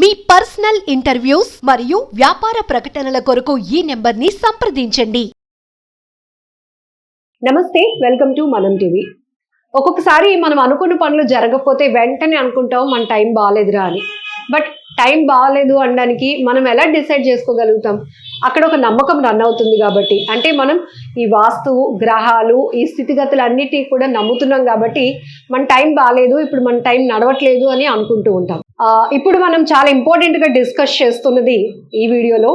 మీ personal interviews మరియు వ్యాపార ప్రకటనల కొరకు ఈ నెంబర్ని సంప్రదించండి. నమస్తే, వెల్కమ్ టు మనం టీవీ. ఒక్కొక్కసారి మనం అనుకున్న పనులు జరగకపోతే వెంటనే అనుకుంటాం మన టైం బాగాలేదురా అని. బట్ టైం బాగాలేదు అనడానికి మనం ఎలా డిసైడ్ చేసుకోగలుగుతాం? అక్కడ ఒక నమ్మకం రన్ అవుతుంది కాబట్టి, అంటే మనం ఈ వాస్తువు, గ్రహాలు, ఈ స్థితిగతులు అన్నిటి కూడా నమ్ముతున్నాం కాబట్టి మన టైం బాగాలేదు, ఇప్పుడు మన టైం నడవట్లేదు అని అనుకుంటూ ఉంటాం. ఇప్పుడు మనం చాలా ఇంపార్టెంట్గా డిస్కస్ చేస్తున్నది ఈ వీడియోలో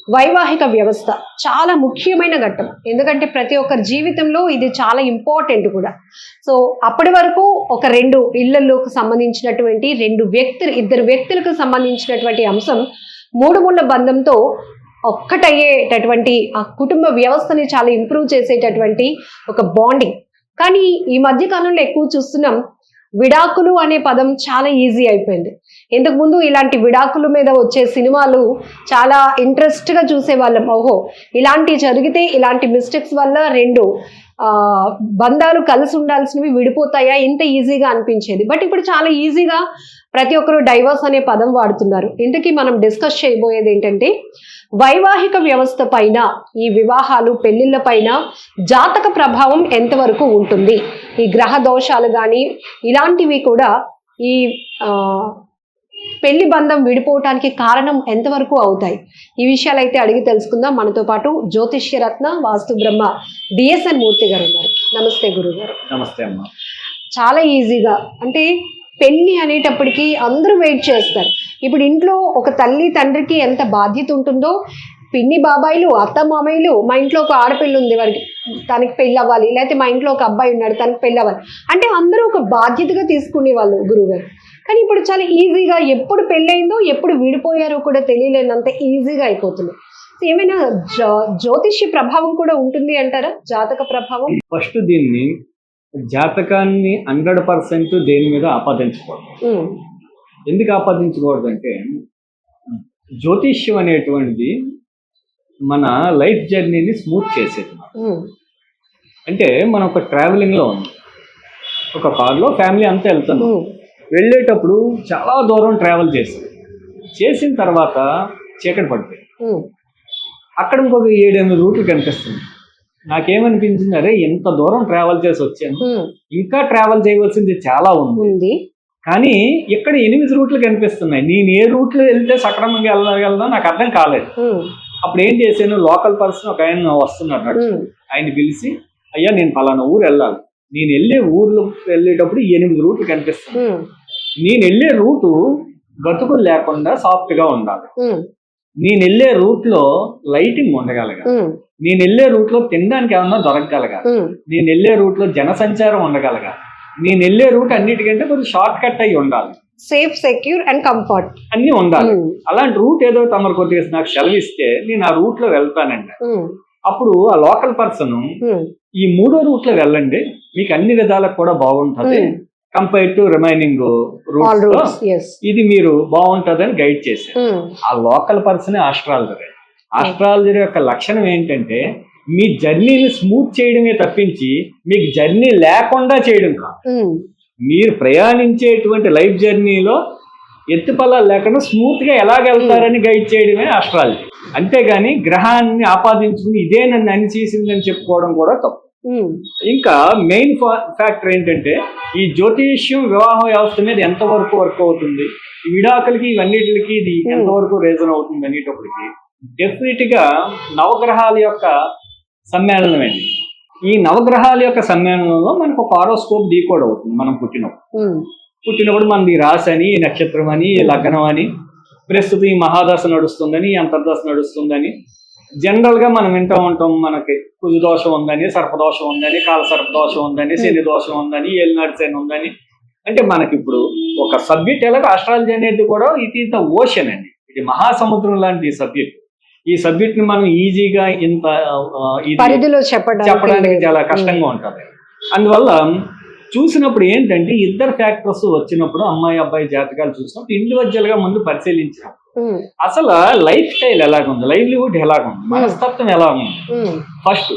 వైవాహిక వ్యవస్థ. చాలా ముఖ్యమైన ఘట్టం, ఎందుకంటే ప్రతి ఒక్కరి జీవితంలో ఇది చాలా ఇంపార్టెంట్ కూడా. సో అప్పటి వరకు ఒక రెండు ఇళ్లలోకి సంబంధించినటువంటి ఇద్దరు వ్యక్తులకు సంబంధించినటువంటి అంశం మూడు ముళ్ళ బంధంతో ఒక్కటయ్యేటటువంటి ఆ కుటుంబ వ్యవస్థని చాలా ఇంప్రూవ్ చేసేటటువంటి ఒక బాండింగ్. కానీ ఈ మధ్య కాలంలో ఎక్కువ చూస్తున్నాం, విడాకులు అనే పదం చాలా ఈజీ అయిపోయింది. ఇంతకు ముందు ఇలాంటి విడాకుల మీద వచ్చే సినిమాలు చాలా ఇంట్రెస్ట్గా చూసేవాళ్ళం. ఓహో, ఇలాంటి జరిగితే ఇలాంటి మిస్టేక్స్ వల్ల రెండు బంధాలు కలిసి ఉండాల్సినవి విడిపోతాయా, ఇంత ఈజీగా అనిపించేది. బట్ ఇప్పుడు చాలా ఈజీగా ప్రతి ఒక్కరు డైవర్స్ అనే పదం వాడుతున్నారు. ఇంతకీ మనం డిస్కస్ చేయబోయేది ఏంటంటే, వైవాహిక వ్యవస్థ పైన, ఈ వివాహాలు, పెళ్లిళ్ళ పైన జాతక ప్రభావం ఎంతవరకు ఉంటుంది, ఈ గ్రహ దోషాలు కానీ ఇలాంటివి కూడా ఈ పెళ్లి బంధం విడిపోవటానికి కారణం ఎంతవరకు అవుతాయి, ఈ విషయాలు అయితే అడిగి తెలుసుకుందాం. మనతో పాటు జ్యోతిష్య రత్న, వాస్తు బ్రహ్మ డిఎస్ఎన్ మూర్తి గారు ఉన్నారు. నమస్తే గురువు గారు. నమస్తే అమ్మ. చాలా ఈజీగా, అంటే పెళ్లి అనేటప్పటికీ అందరూ వెయిట్ చేస్తారు. ఇప్పుడు ఇంట్లో ఒక తల్లి తండ్రికి ఎంత బాధ్యత ఉంటుందో, పిన్ని బాబాయిలు, అత్త మామయ్యలు, మా ఇంట్లో ఒక ఆడపిల్ల ఉంది, వారికి తనకి పెళ్ళి అవ్వాలి, లేకపోతే మా ఇంట్లో ఒక అబ్బాయి ఉన్నాడు తనకి పెళ్ళి అవ్వాలి, అంటే అందరూ ఒక బాధ్యతగా తీసుకునేవాళ్ళు గురువుగారు. కానీ ఇప్పుడు చాలా ఈజీగా ఎప్పుడు పెళ్ళయిందో ఎప్పుడు విడిపోయారో కూడా తెలియలేనంత ఈజీగా అయిపోతుంది. ఏమైనా జ్యోతిష్య ప్రభావం కూడా ఉంటుంది అంటారా, జాతక ప్రభావం? ఫస్ట్ దీన్ని జాతకాన్ని 100% దేని మీద ఆపాదించకూడదు. ఎందుకు ఆపాదించకూడదు అంటే, జ్యోతిష్యం అనేటువంటిది మన లైఫ్ జర్నీని స్మూత్ చేసేది. అంటే మనం ఒక ట్రావెలింగ్లో ఉన్నాం, ఒక కార్లో ఫ్యామిలీ అంతా వెళ్తున్నాం. వెళ్ళేటప్పుడు చాలా దూరం ట్రావెల్ చేసిన తర్వాత చీకటి పడిపోయింది. అక్కడ ఇంకొక 7-8 రూట్లు కనిపిస్తుంది. నాకేమనిపించింది, అరే ఎంత దూరం ట్రావెల్ చేసి వచ్చాను, ఇంకా ట్రావెల్ చేయవలసింది చాలా ఉంది, కానీ ఇక్కడ 8 రూట్లు కనిపిస్తున్నాయి, నేను ఏ రూట్లో వెళ్తే సక్రమంగా వెళ్ళగలనో నాకు అర్థం కాలేదు. అప్పుడు ఏం చేశాను, లోకల్ పర్సన్ ఒక ఆయన వస్తున్నాడు, ఆయన పిలిచి, అయ్యా నేను పలానా ఊరు వెళ్ళాలి, నేను వెళ్ళే ఊర్లో వెళ్ళేటప్పుడు 8 రూట్లు కనిపిస్తుంది, నేను వెళ్ళే రూటు గతుకులు లేకుండా సాఫ్ట్గా ఉండాలి, నేను వెళ్ళే రూట్లో లైటింగ్ ఉండగలగాలి, నేను వెళ్ళే రూట్లో తినడానికి ఏమన్నా దొరకగలగాలి, నేను వెళ్ళే రూట్లో జనసంచారం ఉండగలగాలి, నేను వెళ్ళే రూట్ అన్నిటికంటే కొంచెం షార్ట్ కట్ అయ్యి ఉండాలి, సేఫ్, సెక్యూర్ అండ్ కంఫర్ట్ అన్ని ఉండాలి. అలాంటి రూట్ ఏదో తమరు కొద్దిగా నాకు సెలవిస్తే నేను ఆ రూట్ లో వెళ్తానండి. అప్పుడు ఆ లోకల్ పర్సన్, ఈ 3వ రూట్ లో వెళ్ళండి, మీకు అన్ని విధాలకు కూడా బాగుంటది, కంపేర్ టు రిమైనింగ్ రూట్స్ ఇది మీరు బాగుంటదని గైడ్ చేశారు. ఆ లోకల్ పర్సన్ ఆస్ట్రాలజర్ యొక్క లక్షణం ఏంటంటే, మీ జర్నీని స్మూత్ చేయడమే తప్పించి మీకు జర్నీ లేకుండా చేయడం కాదు. మీరు ప్రయాణించేటువంటి లైఫ్ జర్నీలో ఎత్తుపల్లాలు లేకుండా స్మూత్ గా ఎలాగెళ్తారని గైడ్ చేయడమే ఆస్ట్రాలజీ. అంతేగాని గ్రహాన్ని ఆపాదించుకుని ఇదే నన్ను అని చేసిందని చెప్పుకోవడం కూడా తప్పు. ఇంకా మెయిన్ ఫ్యాక్టర్ ఏంటంటే, ఈ జ్యోతిష్యం వివాహ వ్యవస్థ మీద ఎంతవరకు వర్క్ అవుతుంది, ఈ విడాకులకి ఇవన్నిటికి ఇది ఎంతవరకు రీజన్ అవుతుంది అనేటప్పటికి డెఫినెట్ గా నవగ్రహాల యొక్క సమ్మేళనం అండి. ఈ నవగ్రహాల యొక్క సమ్మేళనంలో మనకు ఒక హారోస్కోప్ డీకోడ్ అవుతుంది. మనం పుట్టినప్పుడు మనది రాశి అని, నక్షత్రం అని, లగ్నం అని, ప్రస్తుతం ఈ మహాదశ నడుస్తుందని, అంతర్దశ నడుస్తుందని జనరల్ గా మనం వింటూ ఉంటాం. మనకి కుజ దోషం ఉందని, సర్పదోషం ఉందని, కాల సర్పదోషం ఉందని, శని దోషం ఉందని, ఏలినాటి శని ఉందని. అంటే మనకి ఇప్పుడు ఒక సబ్జెక్ట్ ఎలాగో ఆస్ట్రాలజీ అనేది కూడా ఇట్ ఈస్ ద ఓషన్ అండి, ఇది మహాసముద్రం లాంటి సబ్జెక్ట్. ఈ సబ్జెక్ట్ ని మనం ఈజీగా ఇంత పరిధిలో చెప్పడానికి చాలా కష్టంగా ఉంటుంది. అందువల్ల చూసినప్పుడు ఏంటంటే, ఇద్దరు ఫ్యాక్టర్స్ వచ్చినప్పుడు అమ్మాయి అబ్బాయి జాతకాలు చూసినప్పుడు ఇండివిజువల్ గా ముందు పరిశీలించాం. అసలు లైఫ్ స్టైల్ ఎలాగుంది, లైవ్లీహుడ్ ఎలాగుంది, మనస్తత్వం ఎలా ఉంది, ఫస్ట్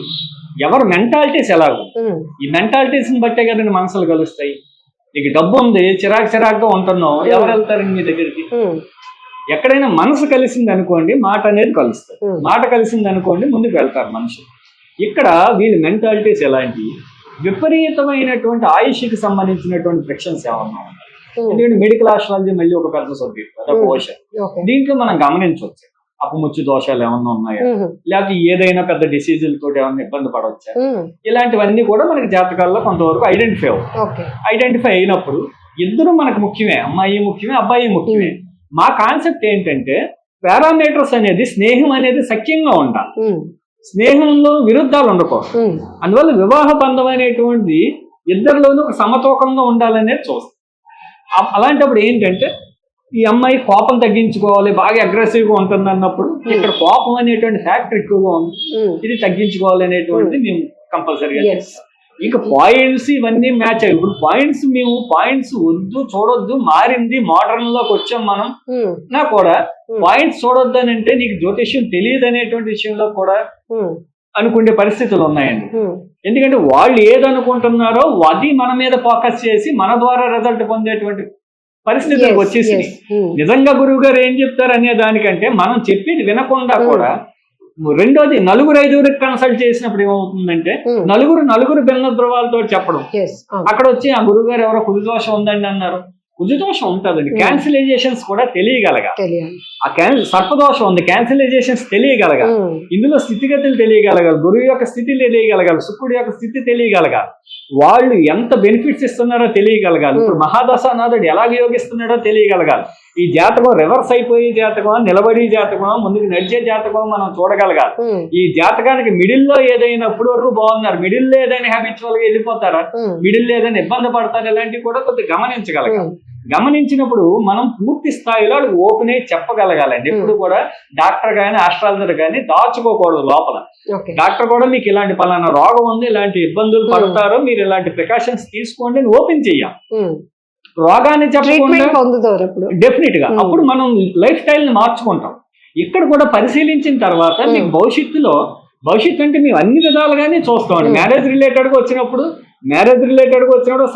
ఎవరు మెంటాలిటీస్ ఎలాగుంది, ఈ మెంటాలిటీస్ ని బట్టే కదండి మనసులు కలుస్తాయి. నీకు డబ్బు ఉంది, చిరాకుగా ఉంటున్నావు, ఎవరు వెళ్తారండి మీ దగ్గరికి? ఎక్కడైనా మనసు కలిసింది అనుకోండి మాట అనేది కలుస్తుంది, మాట కలిసింది అనుకోండి ముందుకు వెళ్తారు మనుషులు. ఇక్కడ వీళ్ళ మెంటాలిటీస్ ఎలాంటివి, విపరీతమైనటువంటి ఆయుష్కి సంబంధించినటువంటి ఫ్రిక్షన్స్ ఏమన్నా ఉన్నాయి. ఎందుకంటే మెడికల్ ఆస్ట్రాలజీ మళ్ళీ ఒక పెద్ద సబ్జెక్ట్, అదొక ఓషన్. దీంట్లో మనం గమనించవచ్చు అపముచ్చు దోషాలు ఏమన్నా ఉన్నాయా, లేకపోతే ఏదైనా పెద్ద డిసీజులతో ఏమన్నా ఇబ్బంది పడవచ్చా, ఇలాంటివన్నీ కూడా మనకి జాతకాల్లో కొంతవరకు ఐడెంటిఫై అయినప్పుడు ఇద్దరు మనకు ముఖ్యమే, అమ్మాయి ముఖ్యమే అబ్బాయి ముఖ్యమే. మా కాన్సెప్ట్ ఏంటంటే పారామీటర్స్ అనేది స్నేహం అనేది సఖ్యంగా ఉండాలి, స్నేహంలో విరుద్ధాలు ఉండకూడదు. అందువల్ల వివాహ బంధం అనేటువంటిది ఇద్దరిలోనూ ఒక సమతూకంగా ఉండాలనేది చూస్తాం. అలాంటప్పుడు ఏంటంటే ఈ అమ్మాయి కోపం తగ్గించుకోవాలి, బాగా అగ్రెసివ్ గా ఉంటుంది అన్నప్పుడు ఇక్కడ కోపం అనేటువంటి ఫ్యాక్టర్ ఎక్కువగా ఉంది, ఇది తగ్గించుకోవాలి అనేటువంటిది మేము కంపల్సరీగా చేస్తాం. ఇంకా పాయింట్స్ ఇవన్నీ మ్యాచ్ అయ్యి, ఇప్పుడు మేము పాయింట్స్ వద్దు చూడొద్దు, మారింది మోడర్న్ లోకి వచ్చాం మనం నా కూడా పాయింట్స్ చూడొద్దు అని అంటే నీకు జ్యోతిష్యం తెలియదు అనేటువంటి విషయంలో కూడా అనుకునే పరిస్థితులు ఉన్నాయండి. ఎందుకంటే వాళ్ళు ఏదనుకుంటున్నారో అది మన మీద ఫోకస్ చేసి మన ద్వారా రిజల్ట్ పొందేటువంటి పరిస్థితులకు వచ్చేసి నిజంగా గురువు గారు ఏం చెప్తారు అనే దానికంటే మనం చెప్పేది వినకుండా కూడా రెండోది నలుగురు ఐదుగురికి కన్సల్ట్ చేసినప్పుడు ఏమవుతుందంటే నలుగురు భిన్న ధృవాలతో చెప్పడం. అక్కడ వచ్చి ఆ గురువు గారు ఎవరో కుజదోషం ఉందండి అన్నారు, కుజదోషం ఉంటుందండి, క్యాన్సిలైజేషన్స్ కూడా తెలియగలగాలి. ఆ సర్పదోషం ఉంది, క్యాన్సిలైజేషన్స్ తెలియగలగాలి, ఇందులో స్థితిగతులు తెలియగలగాలి, గురువు యొక్క స్థితి తెలియగలగాలి, శుక్రుడి యొక్క స్థితి తెలియగలగాలి, వాళ్ళు ఎంత బెనిఫిట్స్ ఇస్తున్నారో తెలియగలగాలి, ఇప్పుడు మహాదశానాథుడు ఎలాగ యోగిస్తున్నాడో తెలియగలగాలి. ఈ జాతకం రివర్స్ అయిపోయే జాతకం, నిలబడి జాతకం, ముందుకు నడిచే జాతకం మనం చూడగలగాలి. ఈ జాతకానికి మిడిల్ లో ఏదైనా ఇప్పుడు వరకు బాగున్నారు, మిడిల్ లో ఏదైనా హ్యాబిచువల్ గా వెళ్ళిపోతారా, మిడిల్ లో ఏదైనా ఇబ్బంది పడతారు, ఇలాంటివి కూడా కొద్దిగా గమనించగలగాలి. గమనించినప్పుడు మనం పూర్తి స్థాయిలో అది ఓపెన్ అయి చెప్పగలగాలండి. ఎప్పుడు కూడా డాక్టర్ కానీ ఆస్ట్రాలజర్ కానీ దాచుకోకూడదు లోపల. డాక్టర్ కూడా మీకు ఇలాంటి పలానా రోగం ఉంది, ఇలాంటి ఇబ్బందులు పడతారో మీరు ఇలాంటి ప్రికాషన్స్ తీసుకోండి అని ఓపెన్ చెయ్యాలి. రోగాన్ని చెప్పకుండా డెఫినెట్ గా అప్పుడు మనం లైఫ్ స్టైల్ ని మార్చుకుంటాం. ఇక్కడ కూడా పరిశీలించిన తర్వాత మీకు భవిష్యత్తు అంటే మేము అన్ని విధాలుగానే చూస్తామండి. మ్యారేజ్ రిలేటెడ్ గా వచ్చినప్పుడు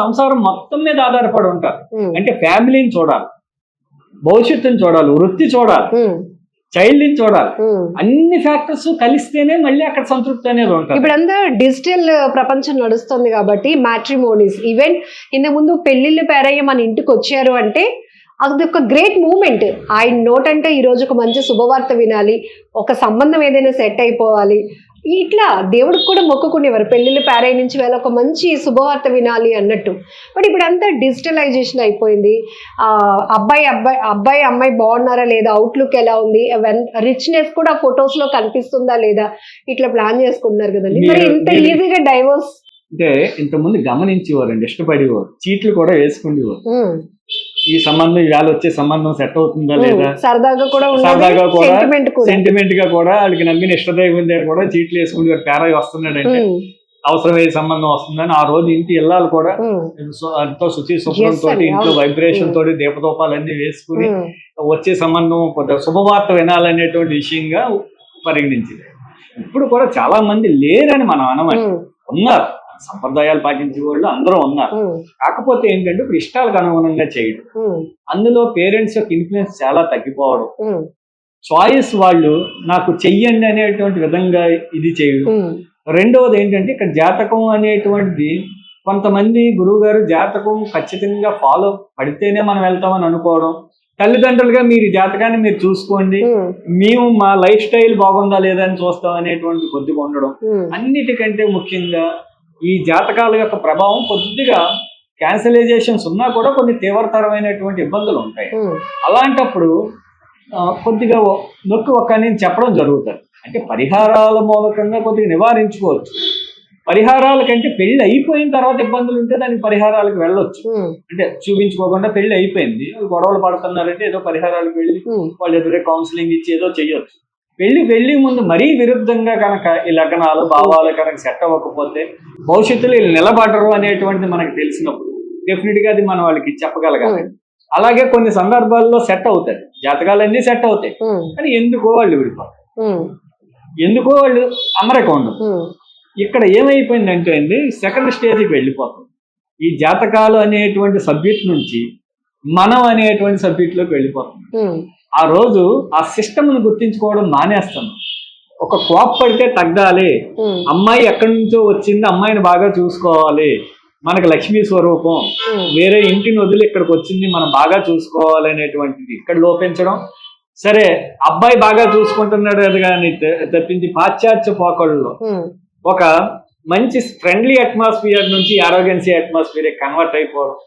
సంసారం మొత్తం మీద ఆధారపడి ఉంటారు. అంటే ఫ్యామిలీని చూడాలి, భవిష్యత్తుని చూడాలి, వృత్తి చూడాలి, చైల్డ్ ని చూడాలి, అన్ని ఫ్యాక్టర్స్ కలిస్తేనే మళ్ళీ అక్కడ సంతృప్తి అనేది ఉంటుంది. ఇప్పుడంతా డిజిటల్ ప్రపంచం నడుస్తుంది కాబట్టి మ్యాట్రిమోనీస్ ఈవెన్ ఇంతకు ముందు పెళ్లిళ్ళు పేరయ్య మన ఇంటికి వచ్చారు అంటే అది ఒక గ్రేట్ మూమెంట్. ఆయన నోట్ అంటే ఈ రోజు ఒక మంచి శుభవార్త వినాలి, ఒక సంబంధం ఏదైనా సెట్ అయిపోవాలి, ఇట్లా దేవుడికి కూడా మొక్కుకునేవారు పెళ్లిళ్ళు పేరయ్య నుంచి వేళ ఒక మంచి శుభవార్త వినాలి అన్నట్టు. బట్ ఇప్పుడు అంతా డిజిటలైజేషన్ అయిపోయింది. అబ్బాయి అమ్మాయి బాగున్నారా లేదా, అవుట్లుక్ ఎలా ఉంది, రిచ్నెస్ కూడా ఫొటోస్ లో కనిపిస్తుందా లేదా, ఇట్లా ప్లాన్ చేసుకుంటున్నారు కదండి. మరి ఇంత ఈజీగా డైవోర్స్ అంటే ఇంతకుముందు గమనించేవారండి, ఇష్టపడేవారు, చీట్లు కూడా వేసుకునేవారు. ఈ సంబంధం ఇవాళ వచ్చే సంబంధం సెట్ అవుతుందా లేదా, సరదాగా కూడా సెంటిమెంట్ గా కూడా వాళ్ళకి నమ్మిన ఇష్టదైవం దగ్గర కూడా చీట్లు వేసుకుని పేరాయి వస్తున్నాడంటే అవసరమయ్యే సంబంధం వస్తుందని ఆ రోజు ఇంటి ఇళ్ళాలు కూడా ఎంతో శుచి శుభ్రంతో ఇంట్లో వైబ్రేషన్ తోటి దీపదోపాలన్నీ వేసుకుని వచ్చే సంబంధం కొంత శుభవార్త వినాలనేటువంటి విషయంగా పరిగణించింది. ఇప్పుడు కూడా చాలా మంది లేరని మనం అనమాట, ఉన్నారు, సంప్రదాయాలు పాటించే వాళ్ళు అందరూ ఉన్నారు. కాకపోతే ఏంటంటే ఇప్పుడు ఇష్టాలకు అనుగుణంగా చేయడం, అందులో పేరెంట్స్ యొక్క ఇన్ఫ్లుయెన్స్ చాలా తగ్గిపోవడం, చాయిస్ వాళ్ళు నాకు చెయ్యండి అనేటువంటి విధంగా ఇది చేయడం. రెండవది ఏంటంటే ఇక్కడ జాతకం అనేటువంటిది కొంతమంది గురువు గారు జాతకం ఖచ్చితంగా ఫాలో పడితేనే మనం వెళ్తామని అనుకోవడం, తల్లిదండ్రులుగా మీరు జాతకాన్ని మీరు చూసుకోండి, మేము మా లైఫ్ స్టైల్ బాగుందా లేదా అని చూస్తాం అనేటువంటి కొద్దిగా ఉండడం. అన్నిటికంటే ముఖ్యంగా ఈ జాతకాల యొక్క ప్రభావం కొద్దిగా క్యాన్సిలైజేషన్స్ ఉన్నా కూడా కొన్ని తీవ్రతరమైనటువంటి ఇబ్బందులు ఉంటాయి. అలాంటప్పుడు కొద్దిగా నొక్కి ఒక్క నేను చెప్పడం జరుగుతుంది. అంటే పరిహారాల మూలకంగా కొద్దిగా నివారించుకోవచ్చు. పరిహారాల కంటే పెళ్లి అయిపోయిన తర్వాత ఇబ్బందులు ఉంటే దానికి పరిహారాలకు వెళ్ళొచ్చు. అంటే చూపించుకోకుండా పెళ్లి అయిపోయింది, గొడవలు పడుతున్నారంటే ఏదో పరిహారాలకు వెళ్ళి వాళ్ళు ఎదురే కౌన్సిలింగ్ ఇచ్చి ఏదో చెయ్యొచ్చు. పెళ్లి ముందు మరీ విరుద్ధంగా కనుక ఈ లగ్నాలు భావాలు కనుక సెట్ అవ్వకపోతే భవిష్యత్తులో వీళ్ళు నిలబడరు అనేటువంటిది మనకు తెలిసినప్పుడు డెఫినెట్ గా అది మనం వాళ్ళకి చెప్పగలగాలి. అలాగే కొన్ని సందర్భాల్లో సెట్ అవుతాయి, జాతకాలన్నీ సెట్ అవుతాయి, కానీ ఎందుకో వాళ్ళు విడిపోతారు, ఎందుకో వాళ్ళు అమరిక ఉండదు. ఇక్కడ ఏమైపోయిందంటే అండి సెకండ్ స్టేజ్కి వెళ్ళిపోతాం. ఈ జాతకాలు అనేటువంటి సబ్జెక్ట్ నుంచి మనం అనేటువంటి సబ్జెక్ట్లోకి వెళ్ళిపోతాం. ఆ రోజు ఆ సిస్టమ్ను గుర్తించుకోవడం మానేస్తాను. ఒక కోప్పడితే తగ్గాలి, అమ్మాయి ఎక్కడి నుంచో వచ్చింది, అమ్మాయిని బాగా చూసుకోవాలి, మనకు లక్ష్మీ స్వరూపం, వేరే ఇంటిని వదిలి ఇక్కడికి వచ్చింది, మనం బాగా చూసుకోవాలి అనేటువంటిది ఇక్కడ లోపించడం. సరే అబ్బాయి బాగా చూసుకుంటున్నాడు అది కానీ తప్పించి పాశ్చాత్య పోకళ్ళు ఒక మంచి ఫ్రెండ్లీ అట్మాస్ఫియర్ నుంచి ఆరోగెన్సీ అట్మాస్ఫియర్ కన్వర్ట్ అయిపోవడం.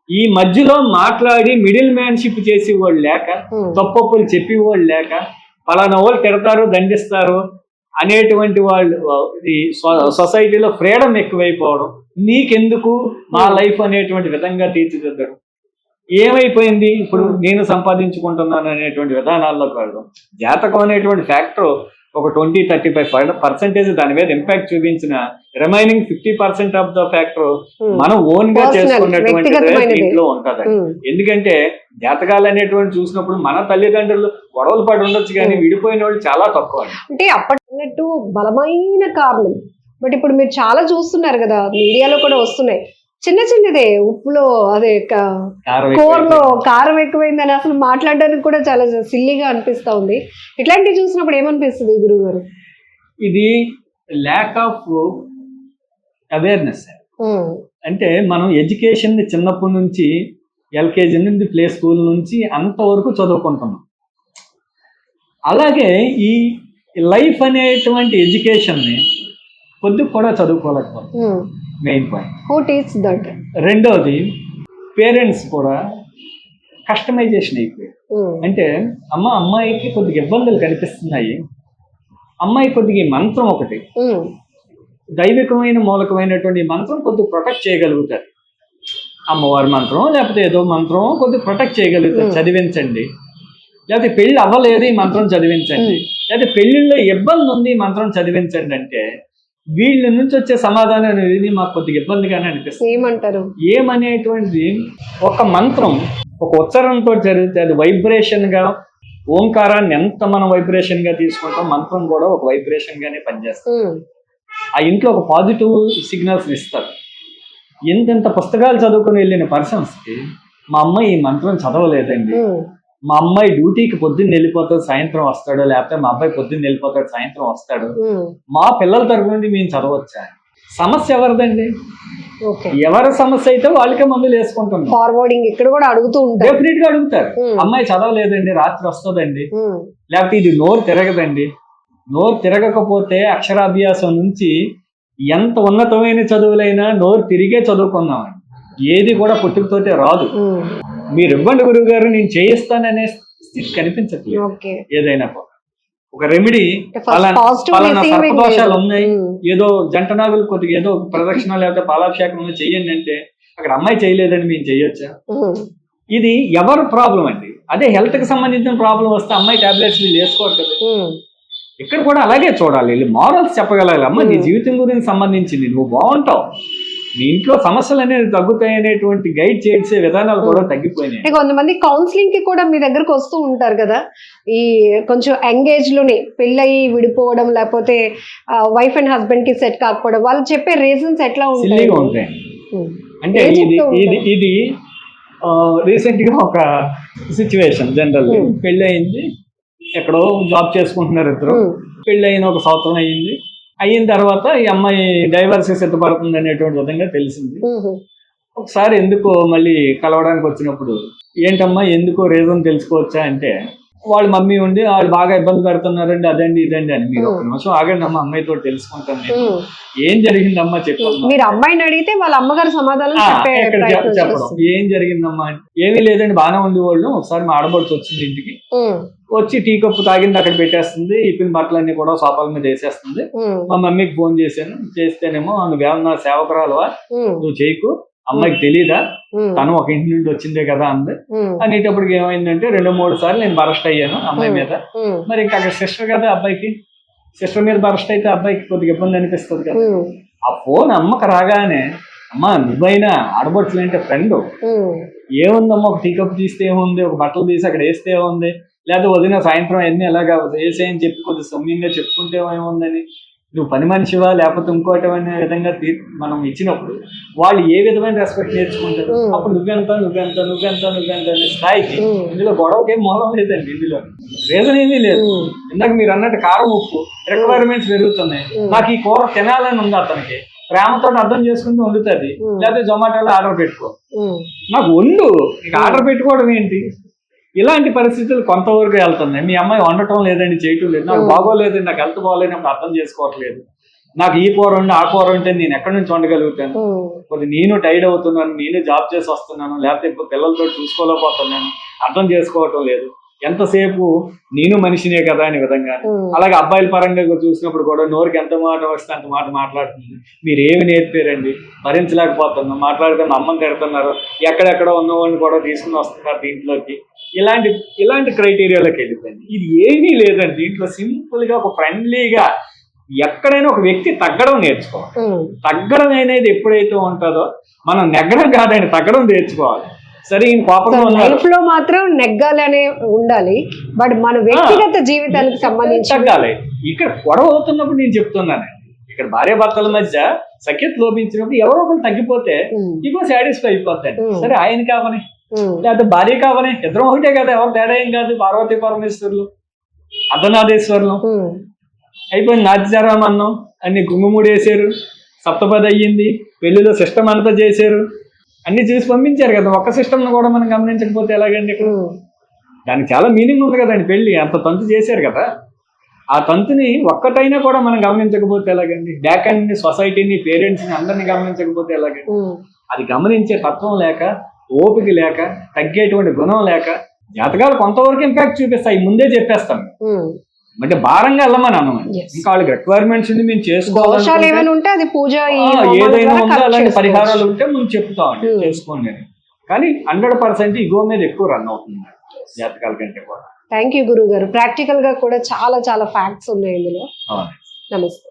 ఈ మధ్యలో మాట్లాడి మిడిల్ మ్యాన్షిప్ చేసి వాళ్ళు లేక, తప్పప్పులు చెప్పి వాళ్ళు లేక, పలానా వాళ్ళు తిడతారు దండిస్తారు అనేటువంటి వాళ్ళు ఈ సొసైటీలో ఫ్రీడమ్ ఎక్కువైపోవడం, నీకెందుకు మా లైఫ్ అనేటువంటి విధంగా తీర్చిదిద్దడం. ఏమైపోయింది ఇప్పుడు నేను సంపాదించుకుంటున్నాను అనేటువంటి విధానాల్లోకి వెళ్ళడం. జాతకం అనేటువంటి ఫ్యాక్టర్ ఒక 20-35% దాని మీద ఇంపాక్ట్ చూపించిన రిమైనింగ్ 50% ఆఫ్ ద ఫ్యాక్టర్ మనం ఓన్ గా చేసుకున్నటువంటి దీంట్లో ఉంటదండి. ఎందుకంటే జాతకాలు అనేటువంటి చూసినప్పుడు మన తల్లిదండ్రులు గొడవలు పడి ఉండొచ్చు కానీ విడిపోయిన వాళ్ళు చాలా తక్కువ. అంటే అప్పటిన్నట్టు బలమైన కారణం. బట్ ఇప్పుడు మీరు చాలా చూస్తున్నారు కదా, మీడియాలో కూడా వస్తున్నాయి, చిన్న చిన్నదే ఉప్పులో అదే కూరలో కారం ఎక్కువైందని అసలు మాట్లాడడానికి కూడా చాలా సిల్లీగా అనిపిస్తా ఉంది. ఇట్లాంటివి చూసినప్పుడు ఏమనిపిస్తుంది గురువు గారు? ఇది ల్యాక్ ఆఫ్ అవేర్నెస్. అంటే మనం ఎడ్యుకేషన్ చిన్నప్పటి నుంచి ఎల్కేజీ నుండి ప్లే స్కూల్ నుంచి అంతవరకు చదువుకుంటున్నాం. అలాగే ఈ లైఫ్ అనేటువంటి ఎడ్యుకేషన్ని కొద్దిగా కూడా చదువుకోలేకపోతాం. Main point. రెండోది పేరెంట్స్ కూడా కస్టమైజేషన్ అయిపోయాయి. అంటే అమ్మాయికి కొద్దిగా ఇబ్బందులు కనిపిస్తున్నాయి, అమ్మాయి కొద్దిగా మంత్రం ఒకటి దైవికమైన మూలకమైనటువంటి మంత్రం కొద్దిగా ప్రొటెక్ట్ చేయగలుగుతారు. అమ్మవారి మంత్రం లేకపోతే ఏదో మంత్రం కొద్దిగా ప్రొటెక్ట్ చేయగలుగుతారు, చదివించండి. లేకపోతే పెళ్ళి అవ్వలేదు ఈ మంత్రం చదివించండి, లేకపోతే పెళ్ళిళ్ళలో ఇబ్బంది ఉంది ఈ మంత్రం చదివించండి అంటే వీళ్ళ నుంచి వచ్చే సమాధానం అనేది మాకు కొద్దిగా ఇబ్బందిగానే అనిపిస్తుంది. ఏమంటారు? ఏమనేటువంటిది ఒక మంత్రం ఒక ఉచ్చారణతో జరిగితే అది వైబ్రేషన్ గా, ఓంకారాన్ని ఎంత మనం వైబ్రేషన్ గా తీసుకుంటాం మంత్రం కూడా ఒక వైబ్రేషన్ గానే పనిచేస్తుంది. ఆ ఇంట్లో ఒక పాజిటివ్ సిగ్నల్స్ ఇస్తారు. ఎంతెంత పుస్తకాలు చదువుకుని వెళ్ళిన పర్సన్స్ కి మా అమ్మాయి ఈ మంత్రం చదవలేదండి, మా అమ్మాయి డ్యూటీకి పొద్దున్న వెళ్ళిపోతాడు సాయంత్రం వస్తాడు, లేకపోతే మా అబ్బాయి పొద్దున్న వెళ్ళిపోతాడు సాయంత్రం వస్తాడు, మా పిల్లల తరపు నుండి మేము చదవచ్చా? సమస్య ఎవరిదండి? ఎవరి సమస్య అయితే వాళ్ళకే మందులు వేసుకుంటున్నాం. ఫార్వర్డింగ్ ఇక్కడ కూడా అడుగుతూ ఉంటారు, డెఫినెట్ గా అడుగుతారు. అమ్మాయి చదవలేదండి, రాత్రి వస్తుందండి, లేకపోతే ఇది నోరు తిరగదండి. నోరు తిరగకపోతే అక్షరాభ్యాసం నుంచి ఎంత ఉన్నతమైన చదువులైనా నోరు తిరిగే చదువుకున్నామండి. ఏది కూడా పుట్టుకతోటే రాదు. మీరు ఇవ్వండి గురువు గారు నేను చేయిస్తాననే స్థితి కనిపించట్లేదు. ఏదైనా ఒక రెమెడీ పలానా సర్పదోషాలు ఉన్నాయి, ఏదో జంట నాగులు కొద్దిగా ఏదో ప్రదక్షిణ లేకపోతే పాలాభిషేకం చెయ్యండి అంటే అక్కడ అమ్మాయి చేయలేదని మేము చెయ్యొచ్చా? ఇది ఎవరు ప్రాబ్లం అండి? అదే హెల్త్ కి సంబంధించిన ప్రాబ్లం వస్తే అమ్మాయి టాబ్లెట్స్ వీళ్ళు వేసుకోవాలి కదా. ఇక్కడ కూడా అలాగే చూడాలి, మారల్స్ చెప్పగలగాలి. అమ్మ నీ జీవితం గురించి సంబంధించింది, నువ్వు బాగుంటావు, నీ ఇంట్లో సమస్యలు అనేది తగ్గుతాయి అనేటువంటి గైడ్ చేసే విధానాలు కూడా తగ్గిపోయినాయి. కొంతమంది కౌన్సిలింగ్ కి కూడా మీ దగ్గరకు వస్తూ ఉంటారు కదా, ఈ కొంచెం యంగేజ్ లోనే పెళ్ళయి విడిపోవడం, లేకపోతే వైఫ్ అండ్ హస్బెండ్ కి సెట్ కాకపోవడం, వాళ్ళు చెప్పే రీజన్స్ ఎట్లా ఉంటాయి? అంటే ఇది రీసెంట్ గా ఒక సిచ్యువేషన్. జనరల్ పెళ్ళి అయింది, ఎక్కడో జాబ్ చేసుకుంటున్నారు ఇద్దరు, పెళ్ళి అయిన ఒక సంవత్సరం అయ్యింది. అయిన తర్వాత ఈ అమ్మాయి డైవర్స్ సిద్ధపడుతుంది అనేటువంటి విధంగా తెలిసింది. ఒకసారి ఎందుకో మళ్ళీ కలవడానికి వచ్చినప్పుడు ఏంటమ్మా ఎందుకో రీజన్ తెలుసుకోవచ్చా అంటే వాళ్ళ మమ్మీ ఉండి వాళ్ళు బాగా ఇబ్బంది పెడుతున్నారండి అదండి ఇదండి అని. మీరు ఒక నిమిషం ఆగండి అమ్మ, అమ్మాయితో తెలుసుకుంటాను నేను ఏం జరిగిందమ్మా చెప్పండి. మీరు అమ్మాయిని అడిగితే వాళ్ళ అమ్మగారు సమాధానం చెప్పడం ఏం జరిగిందమ్మా, ఏమీ లేదండి బాగానే ఉంది వాళ్ళు, ఒకసారి మా ఆడబడుచు వచ్చింది ఇంటికి, వచ్చి టీ కప్పు తాగింది అక్కడ పెట్టేస్తుంది, ఇప్పిన బట్టలన్నీ కూడా సోఫాల మీద వేసేస్తుంది. మా మమ్మీకి ఫోన్ చేశాను, చేస్తేనేమో నువ్వేమన్నా సేవకురాలువా, నువ్వు చేయకు, అమ్మాయికి తెలీదా, తను ఒక ఇంటి నుండి వచ్చిందే కదా అంది. అనేటప్పటికి ఏమైందంటే 2-3 సార్లు నేను బరస్ట్ అయ్యాను అమ్మాయి మీద. మరి ఇంకా అక్కడ సిస్టర్ కదా అబ్బాయికి, సిస్టర్ మీద బరస్ట్ అయితే అబ్బాయికి కొద్దిగా ఇబ్బంది అనిపిస్తుంది కదా. ఆ ఫోన్ అమ్మకి రాగానే అమ్మా నువ్వైనా ఆడబడుచులు అంటే ఫ్రెండ్, ఏముందమ్మా ఒక టీ కప్ తీస్తే ఏముంది, ఒక బట్టలు తీసి అక్కడ వేస్తే ఏముంది, లేదా వదిన సాయంత్రం అన్ని ఎలాగా వేసేయని చెప్పి కొద్దిగా సౌమ్యంగా చెప్పుకుంటే ఏముందని నువ్వు పని మనిషివా లేకపోతే ఇంకోటి అనే విధంగా మనం ఇచ్చినప్పుడు వాళ్ళు ఏ విధమైన రెస్పెక్ట్ నేర్చుకుంటారు. అప్పుడు నువ్వెంత అనే స్థాయికి ఇందులో గొడవకి ఏం మూలం లేదండి. ఇందులో రీజన్ ఏమీ లేదు. ఇందాక మీరు అన్నట్టు కారం ఉప్పు రిక్వైర్మెంట్స్ పెరుగుతున్నాయి. నాకు ఈ కూర తినాలని ఉంది, అతనికి ప్రేమతో అర్థం చేసుకుంటూ వండుతుంది. లేకపోతే జొమాటోలో ఆర్డర్ పెట్టుకో, నాకు వండు, నీకు ఆర్డర్ పెట్టుకోవడం ఏంటి? ఇలాంటి పరిస్థితులు కొంతవరకు వెళ్తున్నాయి. మీ అమ్మాయి వండటం లేదండి, చేయటం లేదు, నాకు బాగోలేదండి, నాకు హెల్త్ బాగోలేనప్పుడు అర్థం చేసుకోవట్లేదు, నాకు ఈ కూర ఉండి ఆ కూర ఉంటే నేను ఎక్కడి నుంచి వండగలుగుతాను, కొద్ది నేను టైర్డ్ అవుతున్నాను, నేను జాబ్ చేసి వస్తున్నాను, లేకపోతే ఇప్పుడు పిల్లలతో చూసుకోలేకపోతున్నాను, అర్థం చేసుకోవటం లేదు, ఎంతసేపు నేను మనిషినే కదా అనే విధంగా. అలాగే అబ్బాయిల పరంగా చూసినప్పుడు కూడా నోరుకి ఎంత మాట వస్తే అంత మాట మాట్లాడుతుంది. మీరు ఏమి నేర్పారండి, భరించలేకపోతున్నాం, మాట్లాడితే మా అమ్మని తిడుతున్నారు, ఎక్కడెక్కడ ఉన్నవాడిని కూడా తీసుకుని వస్తున్నారు దీంట్లోకి. ఇలాంటి క్రైటీరియాలోకి వెళ్ళిపోయింది. ఇది ఏమీ లేదండి. దీంట్లో సింపుల్ గా ఒక ఫ్రెండ్లీగా ఎక్కడైనా ఒక వ్యక్తి తగ్గడం నేర్చుకోవాలి. తగ్గడం అనేది ఎప్పుడైతే ఉంటుందో మనం నెగ్గడం కాదండి, తగ్గడం నేర్చుకోవాలి. సరే ఈయన కోపంగా లైఫ్ లో మాత్రం నెగ్గాలనే ఉండాలి, బట్ మన వ్యక్తిగత జీవితానికి సంబంధించి తగ్గాలి. ఇక్కడ గొడవ అవుతున్నప్పుడు నేను చెప్తున్నాను, ఇక్కడ భార్యాభర్తల మధ్య సఖ్యత లోపించినప్పుడు ఎవరో ఒకరు తగ్గిపోతే ఇగో సాటిస్ఫై అయిపోతాడు. సరే ఆయన కావని లేకపోతే భార్య కావని, ఇద్దరం ఒకటే కదా, ఎవరు తేడా ఏం కాదు. పార్వతీ పరమేశ్వరులు, అర్ధనాథేశ్వరులు అయిపోయింది. నాట్యజరం అన్నం అన్ని గుమ్మిమూడి వేసారు, సప్తపది అయ్యింది, పెళ్లిలో సిస్టమ్ అంతా చేశారు, అన్ని చూసి పంపించారు కదా. ఒక్క సిస్టమ్ కూడా మనం గమనించకపోతే ఎలాగండి? ఇక్కడ దానికి చాలా మీనింగ్ ఉంది కదండి. పెళ్లి అంత తంతు చేశారు కదా, ఆ తంతుని ఒక్కటైనా కూడా మనం గమనించకపోతే ఎలాగండి? బ్యాక్ అండ్ సొసైటీని, పేరెంట్స్ని అందరినీ గమనించకపోతే ఎలాగండి? అది గమనించే తత్వం లేక, ఓపిక లేక, తగ్గేటువంటి గుణం లేక, జాతకాలు కొంతవరకు ఇంపాక్ట్ చూపిస్తాయి, ముందే చెప్పేస్తాం. అంటే భారంగా వెళ్ళమని అన్నమాట. ఇంకా వాళ్ళకి రిక్వైర్మెంట్స్ ఉండి మేము చేసుకోవాలి, ఏదైనా ఉందో అలాంటి పరిహారాలు ఉంటే మేము చెప్తామండి, చేసుకోండి. కానీ 100% ఇగో మీద ఎక్కువ రన్ అవుతుంది జాతకాల కంటే కూడా. థ్యాంక్ యూ గురువు గారు. ప్రాక్టికల్ గా కూడా చాలా ఫ్యాక్ట్స్ ఉన్నాయి ఇందులో. అవును. నమస్తే.